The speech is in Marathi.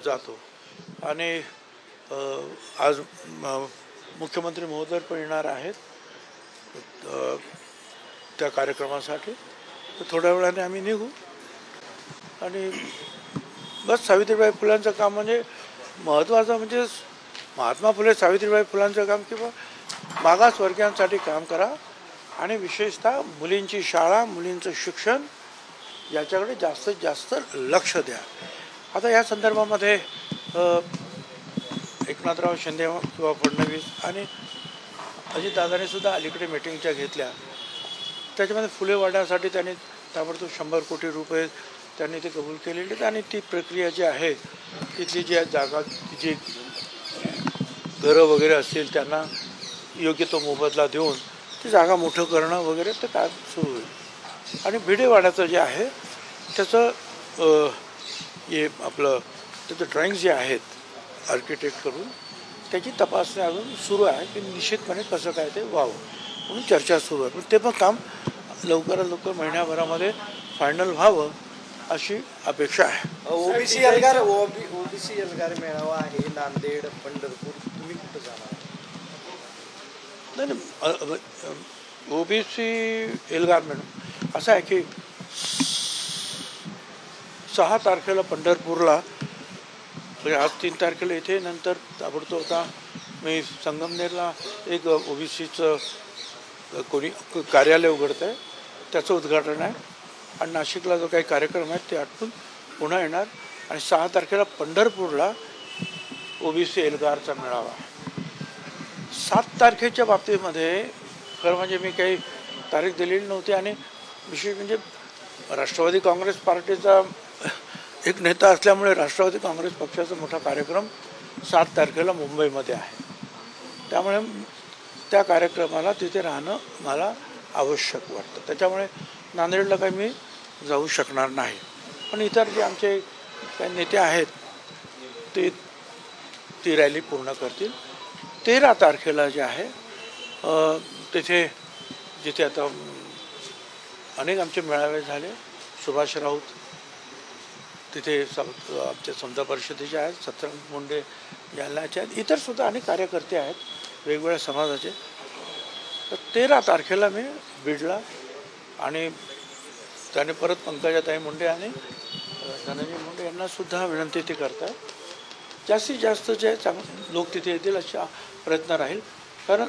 जातो. आणि आज मुख्यमंत्री महोदय पण येणार आहेत त्या कार्यक्रमासाठी. तर थोड्या वेळाने आम्ही निघू आणि बस सावित्रीबाई फुलांचं काम म्हणजे महत्त्वाचं म्हणजे महात्मा फुले सावित्रीबाई फुलांचं काम किंवा मागासवर्गीयांसाठी काम करा आणि विशेषतः मुलींची शाळा मुलींचं शिक्षण याच्याकडे जास्तीत जास्त लक्ष द्या. आता या संदर्भामध्ये एकनाथराव शिंदे किंवा फडणवीस आणि अजितदादांनी सुद्धा अलीकडे मिटिंगच्या घेतल्या. त्याच्यामध्ये फुले वाड्यासाठी त्यांनी ताबडतोब 100 कोटी रुपये त्यांनी ते कबूल केलेले आहेत आणि ती प्रक्रिया जी आहे तिथली जी जागा जी घरं वगैरे असतील त्यांना योग्य तो मोबदला देऊन ती जागा मोठं करणं वगैरे ते काम सुरू होईल. आणि भिडेवाड्याचं जे आहे त्याचं हे आपलं त्याचं ड्रॉइंग जे आहेत आर्किटेक्ट करून त्याची तपासणी अजून सुरू आहे की निश्चितपणे कसं काय ते व्हावं म्हणून चर्चा सुरू आहे. पण ते पण काम लवकरात लवकर महिन्याभरामध्ये फायनल व्हावं अशी अपेक्षा आहे. ओबीसी एल्गार मेळावा आहे नांदेड पंढरपूर, तुम्ही कुठं जाणार? नाही ओबीसी एल्गार मेळावा असं आहे की 6 तारखेला पंढरपूरला म्हणजे आज 3 तारखेला इथे नंतर ताबडतोब आता मी संगमनेरला एक ओबीसीचं कोणी कार्यालय उघडतं आहे त्याचं उद्घाटन आहे आणि नाशिकला जो काही कार्यक्रम आहे ते आटपून पुन्हा येणार आणि 6 तारखेला पंढरपूरला ओबीसी एल्गारचा मेळावा. 7 तारखेच्या बाबतीमध्ये खरं म्हणजे मी काही तारीख दिलेली नव्हती आणि विशेष म्हणजे राष्ट्रवादी काँग्रेस पार्टीचा एक नेता असल्यामुळे राष्ट्रवादी काँग्रेस पक्षाचा मोठा कार्यक्रम 7 तारखेला मुंबईमध्ये आहे. त्यामुळे त्या कार्यक्रमाला तिथे राहणं मला आवश्यक वाटतं. त्याच्यामुळे नांदेडला काही मी जाऊ शकणार नाही. पण इतर जे आमचे काही नेते आहेत ते ती रॅली पूर्ण करतील. 13 तारखेला जे आहे तिथे जिथे आता अनेक आमचे मेळावे झाले. सुभाष राऊत तिथे आमच्या समता परिषदेचे आहेत, सतरंग मुंडे जालन्याचे आहेत, इतरसुद्धा अनेक कार्यकर्ते आहेत वेगवेगळ्या समाजाचे. तर 13 तारखेला मी बीडला आणि त्याने परत पंकजाताई मुंडे आणि धनंजय मुंडे यांनासुद्धा विनंती ते करतात जास्तीत जास्त जे लोक तिथे येतील अशा प्रयत्न राहील.